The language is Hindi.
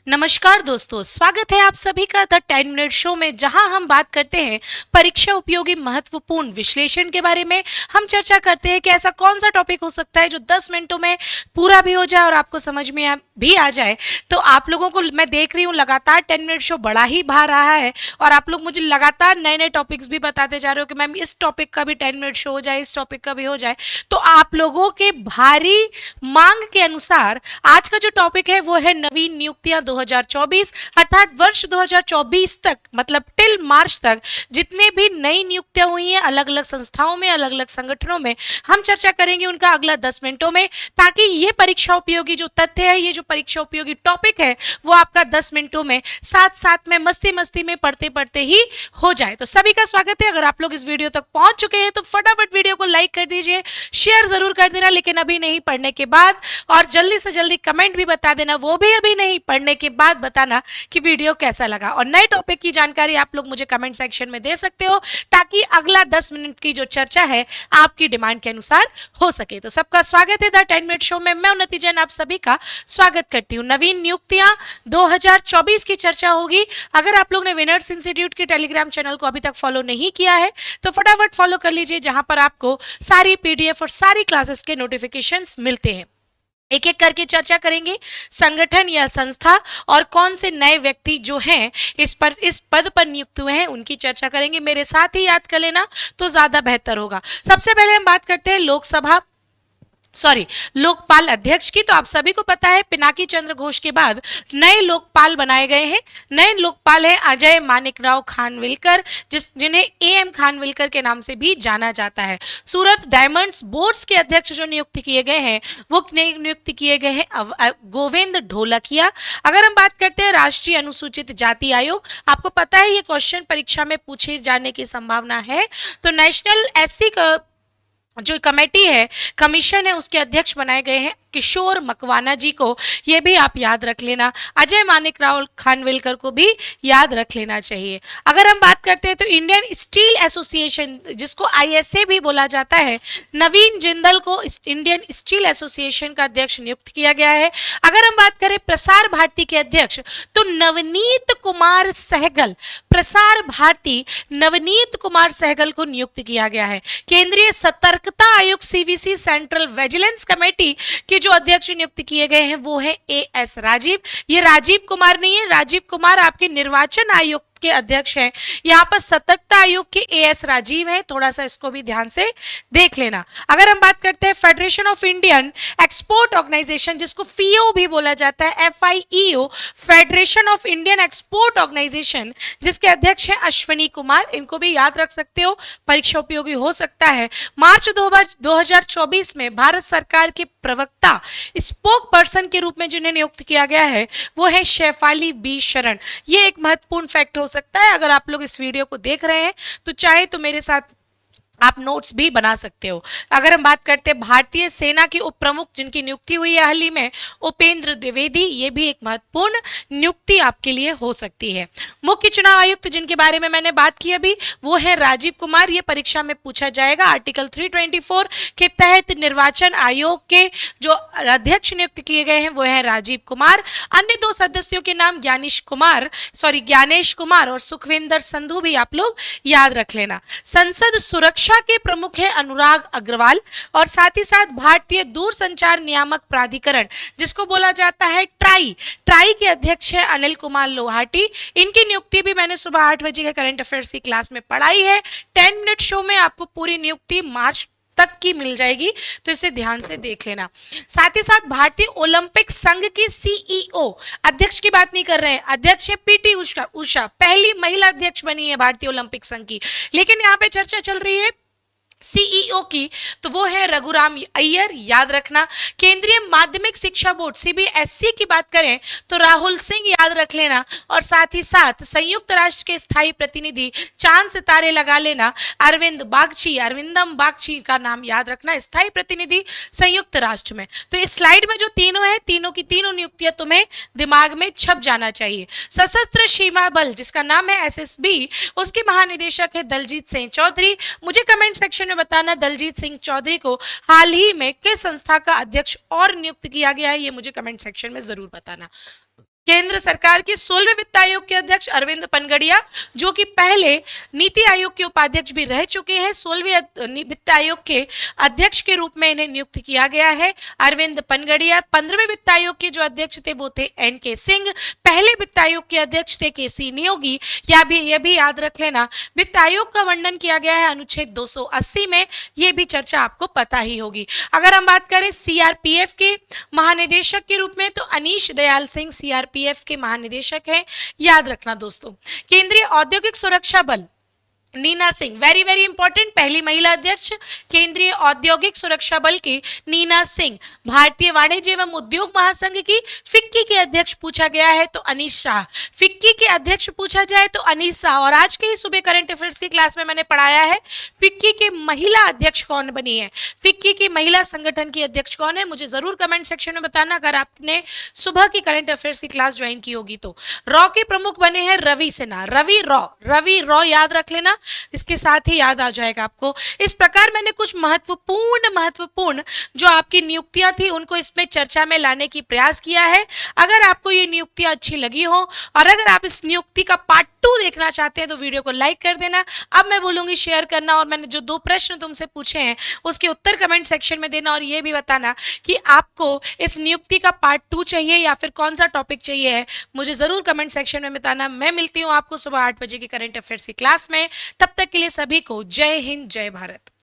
नमस्कार दोस्तों, स्वागत है आप सभी का द 10 मिनट शो में, जहां हम बात करते हैं परीक्षा उपयोगी महत्वपूर्ण विश्लेषण के बारे में। हम चर्चा करते हैं कि ऐसा कौन सा टॉपिक हो सकता है जो 10 मिनटों में पूरा भी हो जाए और आपको समझ में भी आ जाए। तो आप लोगों को मैं देख रही हूँ लगातार 10 मिनट शो बड़ा ही भा रहा है और आप लोग मुझे लगातार नए नए टॉपिक्स भी बताते जा रहे हो कि मैम इस टॉपिक का भी 10 मिनट शो हो जाए, इस टॉपिक का भी हो जाए। तो आप लोगों के भारी मांग के अनुसार आज का जो टॉपिक है वो है नवीन नियुक्तियां 2024, अर्थात वर्ष 2024 तक, मतलब टिल मार्च तक जितने भी नई नियुक्तियां हुई हैं अलग अलग संस्थाओं में, अलग अलग संगठनों में, हम चर्चा करेंगे उनका अगला 10 मिनटों में, ताकि ये परीक्षा उपयोगी जो तथ्य है, ये जो परीक्षा उपयोगी टॉपिक है, वो आपका 10 मिनटों में साथ साथ में मस्ती मस्ती में पढ़ते पढ़ते ही हो जाए। तो सभी का स्वागत है। अगर आप लोग इस वीडियो तक पहुंच चुके हैं तो फटाफट वीडियो को लाइक कर दीजिए, शेयर जरूर कर देना, लेकिन अभी नहीं, पढ़ने के बाद, और जल्दी से जल्दी कमेंट भी बता देना, वो भी अभी नहीं, पढ़ने के बाद बताना कि वीडियो कैसा लगा। और नए टॉपिक की जानकारी आप लोग मुझे कमेंट सेक्शन में दे सकते हो, ताकि अगला 10 मिनट की जो चर्चा है आपकी डिमांड के अनुसार हो सके। तो सबका स्वागत है द 10 मिनट शो में। मैं उन्नति जैन आप सभी का स्वागत करती हूँ। नवीन नियुक्तियां 2024 की चर्चा होगी। अगर आप लोग ने विनर्स इंस्टीट्यूट के टेलीग्राम चैनल को अभी तक फॉलो नहीं किया है तो फटाफट फॉलो कर लीजिए, जहां पर आपको सारी पीडीएफ और सारी क्लासेस के नोटिफिकेशंस मिलते हैं। एक एक करके चर्चा करेंगे, संगठन या संस्था और कौन से नए व्यक्ति जो हैं इस पद पर नियुक्त हुए हैं उनकी चर्चा करेंगे। मेरे साथ ही याद कर लेना तो ज्यादा बेहतर होगा। सबसे पहले हम बात करते हैं लोकपाल अध्यक्ष की। तो आप सभी को पता है पिनाकी चंद्र घोष के बाद नए लोकपाल बनाए गए हैं। नए लोकपाल है अजय मानिकराव खानविलकर, जिन्हें एएम खानविलकर के नाम से भी जाना जाता है। सूरत डायमंड्स बोर्ड्स के अध्यक्ष जो नियुक्त किए गए हैं वो नियुक्त किए गए हैं गोविंद ढोलकिया। अगर हम बात करते हैं राष्ट्रीय अनुसूचित जाति आयोग, आपको पता है ये क्वेश्चन परीक्षा में पूछे जाने की संभावना है। तो नेशनल एससी का जो कमेटी है, कमीशन है, उसके अध्यक्ष बनाए गए हैं किशोर मकवाना जी को। ये भी आप याद रख लेना। अजय मानिकराव खानविलकर को भी याद रख लेना चाहिए। अगर हम बात करते हैं तो इंडियन स्टील एसोसिएशन, जिसको आईएसए भी बोला जाता है, नवीन जिंदल को इंडियन स्टील एसोसिएशन का अध्यक्ष नियुक्त किया गया है। अगर हम बात करें प्रसार भारती के अध्यक्ष तो नवनीत कुमार सहगल, प्रसार भारती नवनीत कुमार सहगल को नियुक्त किया गया है। केंद्रीय सतर्कता आयोग सीवीसी, सेंट्रल विजिलेंस कमेटी के जो अध्यक्ष नियुक्त किए गए हैं वो है एएस राजीव। ये राजीव कुमार नहीं है, राजीव कुमार आपके निर्वाचन आयोग के अध्यक्ष हैं। यहाँ पर सतर्कता आयोग के एएस राजीव हैं, थोड़ा सा इसको भी ध्यान से देख लेना। अगर हम बात करते हैं federation of Indian export organisation, जिसको फीओ भी बोला जाता है, FIEO, federation of Indian export organisation, जिसके अध्यक्ष हैं अश्विनी कुमार, इनको भी याद रख सकते हो, परीक्षा उपयोगी हो सकता है। मार्च 2024 में भारत सरकार के प्रवक्ता, स्पोक पर्सन के रूप में जिन्हें नियुक्त किया गया है वो है शेफाली बी शरण। ये एक महत्वपूर्ण फैक्ट हो सकता है। अगर आप लोग इस वीडियो को देख रहे हैं तो चाहे तो मेरे साथ आप नोट्स भी बना सकते हो। अगर हम बात करते हैं भारतीय सेना के उप प्रमुख जिनकी नियुक्ति हुई है हाल ही में, उपेंद्र द्विवेदी, ये भी एक महत्वपूर्ण नियुक्ति आपके लिए हो सकती है। मुख्य चुनाव आयुक्त जिनके बारे में मैंने बात की अभी, वो है राजीव कुमार। ये परीक्षा में पूछा जाएगा। आर्टिकल 324 के तहत निर्वाचन आयोग के जो अध्यक्ष नियुक्त किए गए हैं वो है राजीव कुमार। अन्य दो सदस्यों के नाम ज्ञानेश कुमार और सुखविंदर संधू भी आप लोग याद रख लेना। संसद सुरक्षा के प्रमुख है अनुराग अग्रवाल, और साथ ही साथ भारतीय दूरसंचार नियामक प्राधिकरण, जिसको बोला जाता है ट्राई के अध्यक्ष है अनिल कुमार लोहाटी। इनकी नियुक्ति भी मैंने सुबह 8 बजे के करंट अफेयर्स की क्लास में पढ़ाई है। 10 मिनट शो में आपको पूरी नियुक्ति मार्च तक की मिल जाएगी, तो इसे ध्यान से देख लेना। साथ ही साथ भारतीय ओलंपिक संघ की सीईओ, अध्यक्ष की बात नहीं कर रहे हैं, अध्यक्ष है पीटी उषा, पहली महिला अध्यक्ष बनी है भारतीय ओलंपिक संघ की। लेकिन यहाँ पे चर्चा चल रही है सीईओ की, तो वो है रघुराम अय्यर, याद रखना। केंद्रीय माध्यमिक शिक्षा बोर्ड सीबीएसई की बात करें तो राहुल सिंह, याद रख लेना। और साथ ही साथ संयुक्त राष्ट्र के स्थायी प्रतिनिधि, चांद सितारे लगा लेना, अरविंदम बागची का नाम याद रखना, स्थायी प्रतिनिधि संयुक्त राष्ट्र में। तो इस स्लाइड में जो तीनों है, तीनों की तीनों नियुक्तियां तुम्हें दिमाग में छप जाना चाहिए। सशस्त्र सीमा बल, जिसका नाम है एसएसबी, उसके महानिदेशक है दलजीत सिंह चौधरी। मुझे कमेंट सेक्शन में बताना दलजीत सिंह चौधरी को हाल ही में किस संस्था का अध्यक्ष और नियुक्त किया गया है, ये मुझे कमेंट सेक्शन में जरूर बताना। केंद्र सरकार के 16वें वित्त आयोग के अध्यक्ष अरविंद पनगड़िया, जो कि पहले नीति आयोग के उपाध्यक्ष भी रह चुके हैं, 16वें वित्त आयोग के अध्यक्ष के रूप में इन्हें नियुक्त किया गया है अरविंद पनगड़िया। 15वें वित्त आयोग के जो अध्यक्ष थे वो थे एन.के. सिंह, पहले वित्त आयोग के अध्यक्ष थे के.सी. नियोगी। यह भी याद रख लेना, वित्त आयोग का वर्णन किया गया है अनुच्छेद 280 में, ये भी चर्चा आपको पता ही होगी। अगर हम बात करें सीआरपीएफ के महानिदेशक के रूप में, तो अनीश दयाल सिंह सीआरपीएफ के महानिदेशक हैं, याद रखना दोस्तों। केंद्रीय औद्योगिक सुरक्षा बल Neena Singh, very very important, पहली महिला अध्यक्ष केंद्रीय औद्योगिक सुरक्षा बल की नीना सिंह। भारतीय वाणिज्य एवं उद्योग महासंघ की फिक्की के अध्यक्ष पूछा गया है तो अनीश शाह, फिक्की के अध्यक्ष पूछा जाए तो अनीश शाह। और आज के ही सुबह करंट अफेयर्स की क्लास में मैंने पढ़ाया है फिक्की के महिला अध्यक्ष कौन बनी है, फिक्की की महिला संगठन की अध्यक्ष कौन है, मुझे जरूर कमेंट सेक्शन में बताना अगर आपने सुबह की करंट अफेयर्स की क्लास ज्वाइन की होगी तो। रॉ के प्रमुख बने हैं रवि सिन्हा, रवि रॉ याद रख लेना, इसके साथ ही याद आ जाएगा आपको। इस प्रकार मैंने कुछ महत्वपूर्ण जो आपकी नियुक्तियां थी उनको इसमें चर्चा में लाने की प्रयास किया है। अगर आपको ये नियुक्तियां अच्छी लगी हो और अगर आप इस नियुक्ति का पार्ट 2 देखना चाहते हैं तो वीडियो को लाइक कर देना। अब मैं बोलूंगी शेयर करना, और मैंने जो 2 प्रश्न तुमसे पूछे हैं उसके उत्तर कमेंट सेक्शन में देना, और ये भी बताना कि आपको इस नियुक्ति का पार्ट 2 चाहिए या फिर कौन सा टॉपिक चाहिए है, मुझे जरूर कमेंट सेक्शन में बताना। मैं मिलती हूँ आपको सुबह 8 बजे की करंट अफेयर्स की क्लास में, तब तक के लिए सभी को जय हिंद, जय भारत।